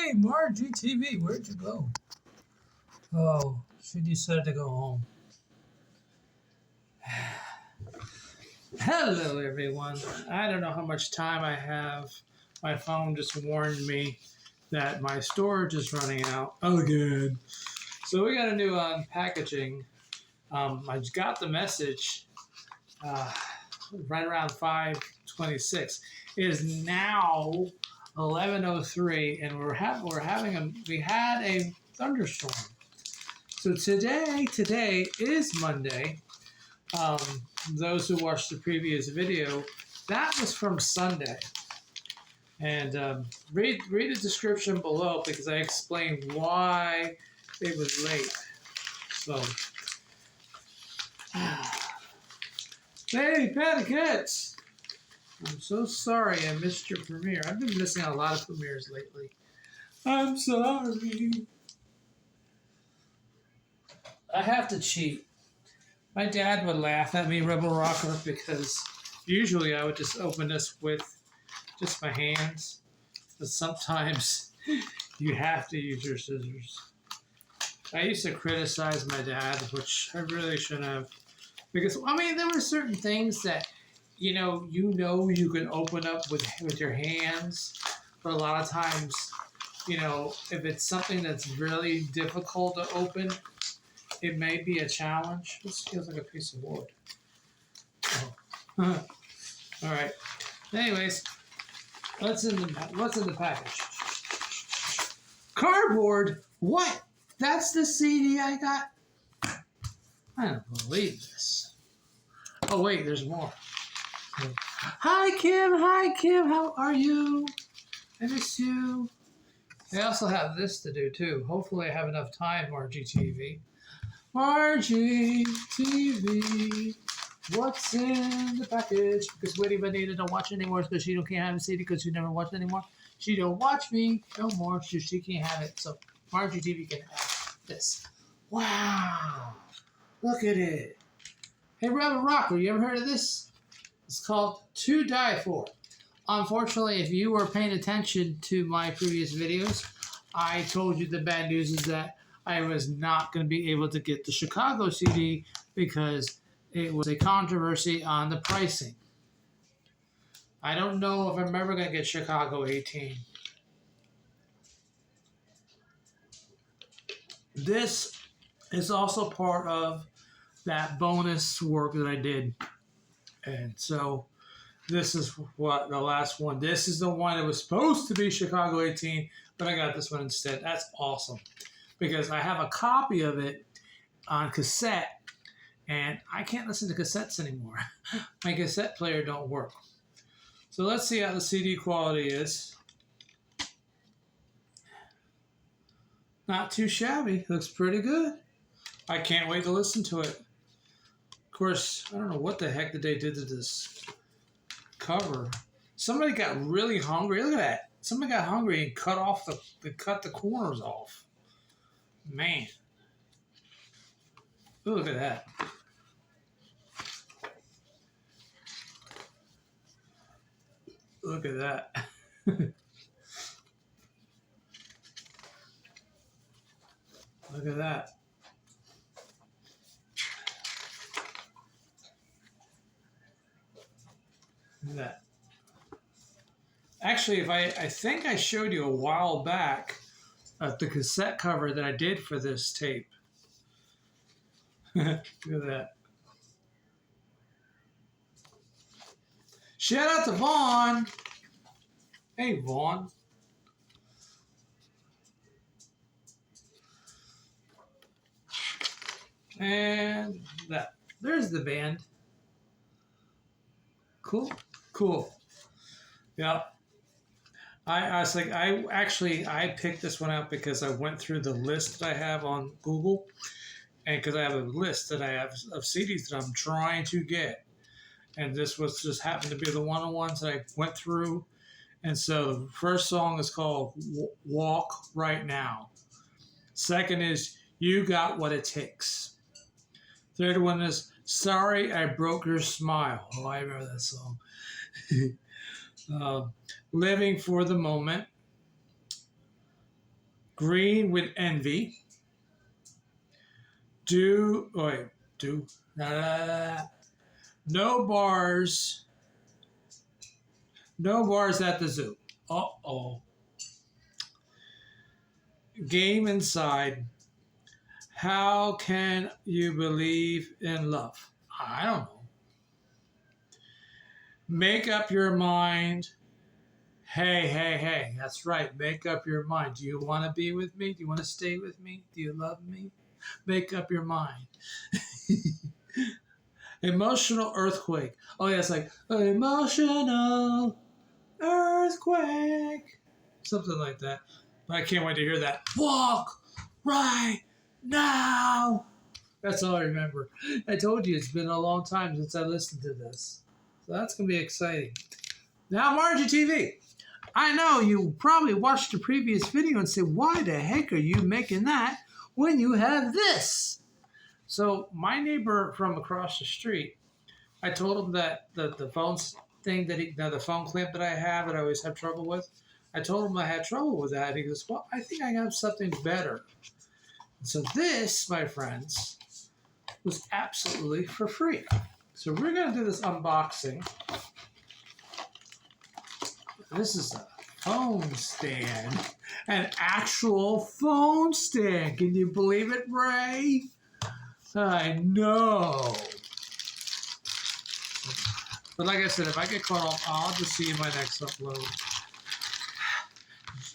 Hey, Margie TV, where'd you go? Oh, she decided to go home. Hello, everyone. I don't know how much time I have. My phone just warned me that my storage is running out again. So we got a new packaging. I got the message right around 5:26. It is now 11:03, and we had a thunderstorm. So today is Monday. Those who watched the previous video, that was from Sunday. And read the description below because I explained why it was late. So, hey, Patty Cats! I'm so sorry I missed your premiere. I've been missing a lot of premieres lately. I'm sorry. I have to cheat. My dad would laugh at me, Rebel Rocker, because usually I would just open this with just my hands. But sometimes you have to use your scissors. I used to criticize my dad, which I really shouldn't have. Because, I mean, there were certain things that, you can open up with your hands. But a lot of times, if it's something that's really difficult to open, it may be a challenge. This feels like a piece of wood. Oh. All right. Anyways, what's in the package? Cardboard? What? That's the CD I got? I don't believe this. Oh, wait, there's more. Hi, Kim. How are you? I miss you. I also have this to do, too. Hopefully I have enough time, RGTV. Margie TV, what's in the package? Because Whitty Bonita don't watch anymore because she can't have a CD because she never watched anymore. She don't watch me no more, so she can't have it. So Margie TV can have this. Wow, look at it. Hey, Rebel Rocker, you ever heard of this? It's called To Die For. Unfortunately, if you were paying attention to my previous videos, I told you the bad news is that I was not going to be able to get the Chicago CD because it was a controversy on the pricing. I don't know if I'm ever going to get Chicago 18. This is also part of that bonus work that I did. And so this is what the last one. This is the one that was supposed to be Chicago 18, but I got this one instead. That's awesome. Because I have a copy of it on cassette, and I can't listen to cassettes anymore. My cassette player don't work. So let's see how the CD quality is. Not too shabby. Looks pretty good. I can't wait to listen to it. Of course, I don't know what the heck they did to this cover. Somebody got really hungry. Look at that. Somebody got hungry and cut the corners off. Man. Ooh, look at that. Look at that. Look at that. Look at that. Actually, I think I showed you a while back the cassette cover that I did for this tape. Look at that. Shout out to Vaughn. Hey, Vaughn. And that. There's the band. Cool. Yeah. I was like, I picked this one out because I went through the list that I have on Google, and because I have a list that I have of CDs that I'm trying to get, and this was just happened to be the ones that I went through, and so the first song is called "Walk Right Now." Second is "You Got What It Takes." Third one is "Sorry I Broke Your Smile." Oh, I remember that song. Living for the Moment. Green with envy. Do, wait, do, no bars. No bars at the zoo. Uh-oh. Game inside. How can you believe in love? I don't know. Make up your mind. Hey, hey, hey. That's right. Make up your mind. Do you want to be with me? Do you want to stay with me? Do you love me? Make up your mind. Emotional earthquake. Oh, yeah, it's like emotional earthquake. Something like that. But I can't wait to hear that. Walk right now. That's all I remember. I told you it's been a long time since I listened to this. So that's going to be exciting. Now, Margie TV. I know you probably watched the previous video and said, why the heck are you making that when you have this? So my neighbor from across the street, I told him that the phone thing the phone clamp that I have that I always have trouble with, I told him I had trouble with that. He goes, well, I think I have something better. So this, my friends, was absolutely for free. So we're going to do this unboxing. This is a phone stand. An actual phone stand. Can you believe it, Ray? I know. But like I said, if I get caught off, I'll just see you in my next upload.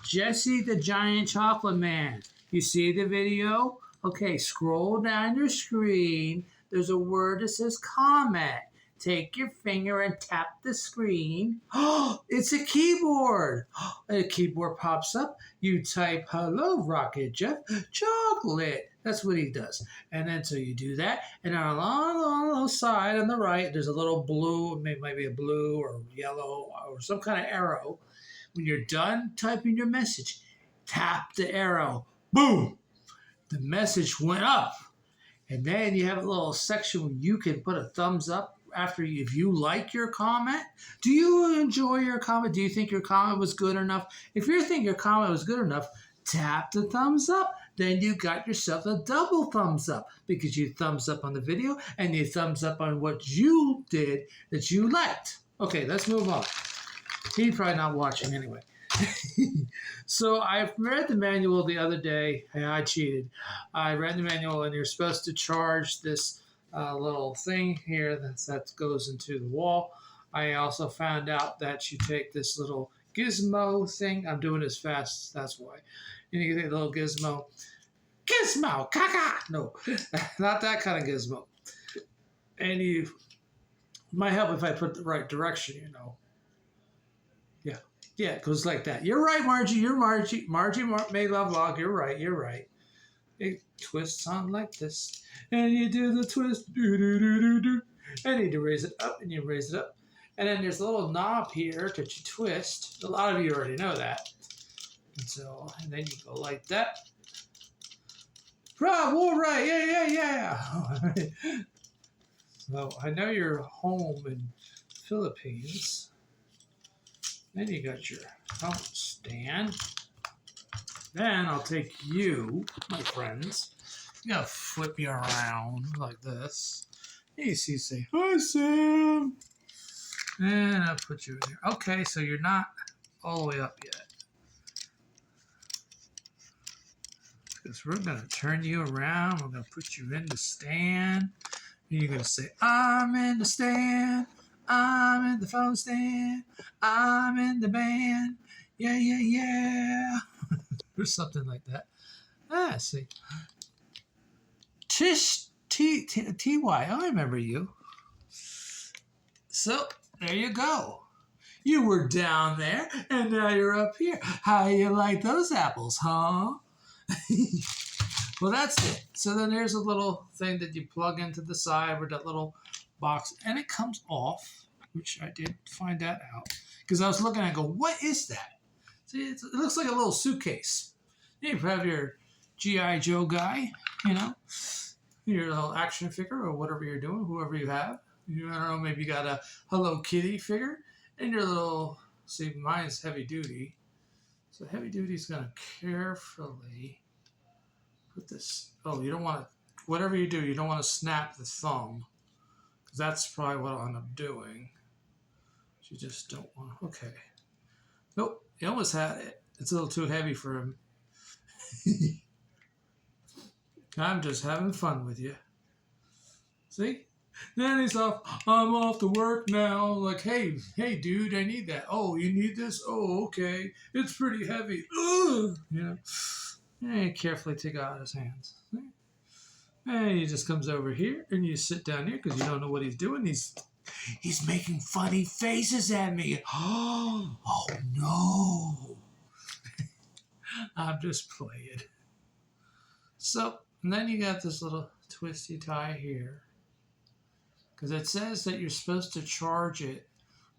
Jesse the Giant Chocolate Man. You see the video? Okay, scroll down your screen. There's a word that says comment. Take your finger and tap the screen. Oh, it's a keyboard. A keyboard pops up. You type, hello, Rocket Jeff, chocolate. That's what he does. And then so you do that. And on the side on the right, there's a little blue, maybe might be a blue or yellow or some kind of arrow. When you're done typing your message, tap the arrow. Boom! The message went up. And then you have a little section where you can put a thumbs up after if you like your comment. Do you enjoy your comment? Do you think your comment was good enough? If you think your comment was good enough, tap the thumbs up. Then you got yourself a double thumbs up because you thumbs up on the video and you thumbs up on what you did that you liked. Okay, let's move on. He's probably not watching anyway. So I read the manual the other day. Hey, I cheated. I read the manual and you're supposed to charge this little thing here that goes into the wall. I also found out that you take this little gizmo thing. I'm doing this fast, that's why. And you get a little gizmo. Gizmo, caca! No, not that kind of gizmo. And you might help if I put the right direction, you know. Yeah. Yeah, it goes like that. You're right, Margie. You're Margie. Margie May Love Log. You're right. You're right. It twists on like this. And you do the twist. Do, do, do, do, do. And you raise it up and you raise it up. And then there's a little knob here that you twist. A lot of you already know that. And then you go like that. Rob, all right. Yeah, yeah, yeah. So I know you're home in Philippines. Then you got your phone stand. Then I'll take you, my friends. I'm going to flip you around like this. You see, say, hi, Sam. And I'll put you in here. Okay, so you're not all the way up yet. Because we're going to turn you around. We're going to put you in the stand. And you're going to say, I'm in the stand. I'm in the phone stand. I'm in the band. Yeah, yeah, yeah. Or something like that. Ah, see. Tish T.Y. I remember you. So, there you go. You were down there, and now you're up here. How you like those apples, huh? Well, that's it. So then there's a little thing that you plug into the side with that little box, and it comes off, which I did find that out. Because I was looking and I go, what is that? See, it looks like a little suitcase. You have your G.I. Joe guy, you know, your little action figure or whatever you're doing, whoever you have. I don't know, maybe you got a Hello Kitty figure and your little, see, mine's heavy duty. So heavy duty's gonna carefully put this. Oh, you don't want to. Whatever you do, you don't want to snap the thumb, because that's probably what I'll end up doing. You just don't want to. Okay. Nope. He almost had it. It's a little too heavy for him. I'm just having fun with you. See? Then he's off. I'm off to work now. Like, hey, dude, I need that. Oh, you need this? Oh, okay. It's pretty heavy. Ugh. You know. And you carefully take it out of his hands. And he just comes over here, and you sit down here because you don't know what he's doing. He's making funny faces at me. Oh no. I'm just playing. So, and then you got this little twisty tie here. Because it says that you're supposed to charge it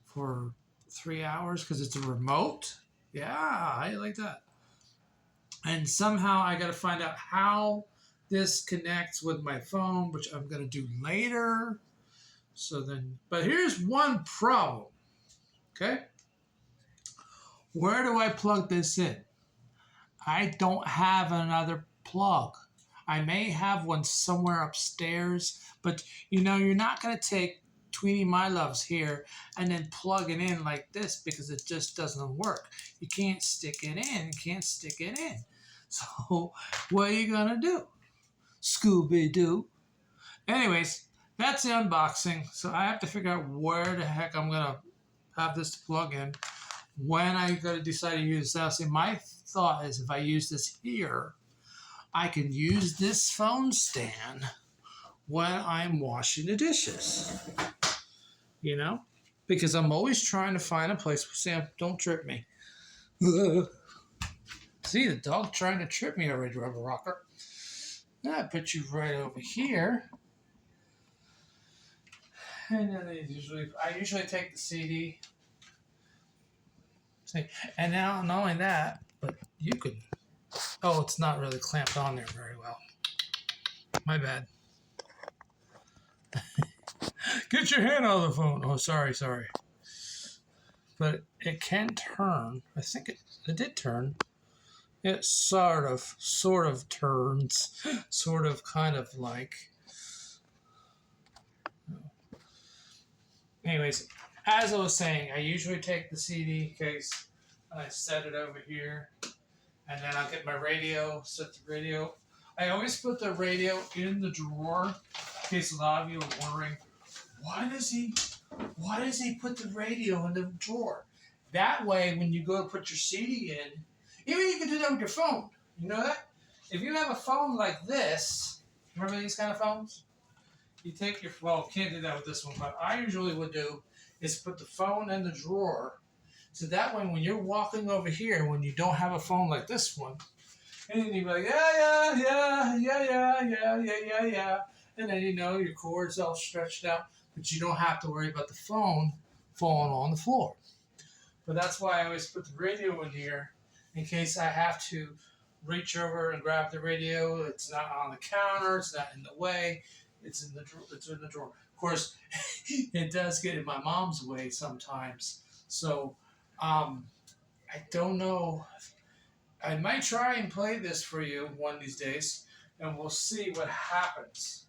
for 3 hours because it's a remote. Yeah, I like that. And somehow I got to find out how this connects with my phone, which I'm going to do later. So then, but here's one problem. Okay. Where do I plug this in? I don't have another plug. I may have one somewhere upstairs, but you know, you're not going to take Tweety My Loves here and then plug it in like this because it just doesn't work. You can't stick it in. You can't stick it in. So what are you going to do? Scooby-Doo. Anyways, that's the unboxing. So I have to figure out where the heck I'm going to have this plug in when I got to decide to use this. Now, see, my thought is if I use this here, I can use this phone stand when I'm washing the dishes. You know? Because I'm always trying to find a place. Sam, don't trip me. See, the dog trying to trip me already, Rubber Rocker. Now I put you right over here. And then I usually take the CD. See, and now not only that, but you could. Oh, it's not really clamped on there very well. My bad. Get your hand out of the phone. Oh, sorry. But it can turn. I think it did turn. It sort of turns. Sort of, kind of like. Anyways, as I was saying, I usually take the CD case and I set it over here. And then I'll get my radio, set the radio. I always put the radio in the drawer in case a lot of you are wondering, why does he put the radio in the drawer? That way, when you go to put your CD in, even you can do that with your phone. You know that? If you have a phone like this, remember these kind of phones? You take your, well, can't do that with this one, but I usually would do is put the phone in the drawer. So that way, when you're walking over here, when you don't have a phone like this one, and then you're like, yeah. And then, you know, your cord's all stretched out, but you don't have to worry about the phone falling on the floor. But that's why I always put the radio in here in case I have to reach over and grab the radio. It's not on the counter. It's not in the way. It's in the drawer. Of course, it does get in my mom's way sometimes. So, I don't know. I might try and play this for you one of these days, and we'll see what happens.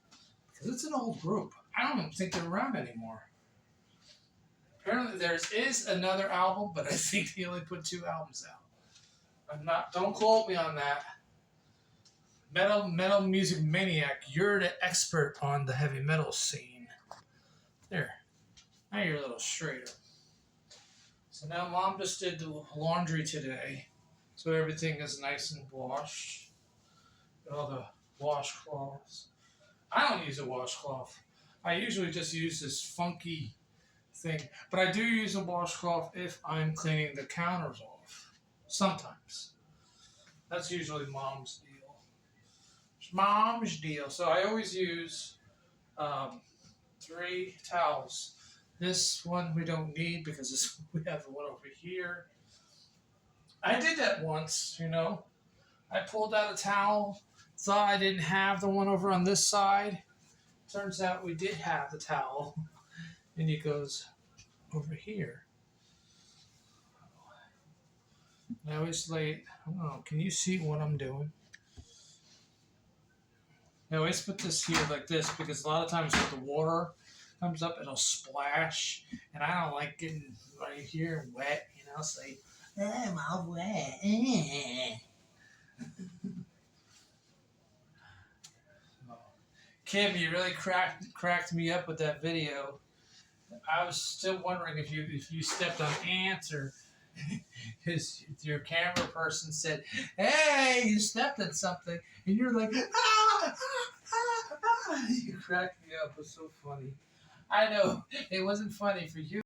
Because it's an old group. I don't even think they're around anymore. Apparently, there is another album, but I think they only put 2 albums out. Don't quote me on that. Metal Music Maniac, you're the expert on the heavy metal scene. There. Now you're a little straighter. So now Mom just did the laundry today. So everything is nice and washed. All the washcloths. I don't use a washcloth. I usually just use this funky thing. But I do use a washcloth if I'm cleaning the counters off. Sometimes. That's usually Mom's deal. It's Mom's deal. So I always use 3 towels. This one we don't need because we have one over here. I did that once, you know. I pulled out a towel, thought I didn't have the one over on this side. Turns out we did have the towel. And it goes over here. I always lay. Oh, can you see what I'm doing? I always put this here like this because a lot of times when the water comes up, it'll splash, and I don't like getting right here wet. You know, say, I'm all wet. Kim, you really cracked me up with that video. I was still wondering if you stepped on ants or because your camera person said, "Hey, you stepped on something," and you're like, "Ah, ah, ah." You cracked me up. It was so funny. I know it wasn't funny for you.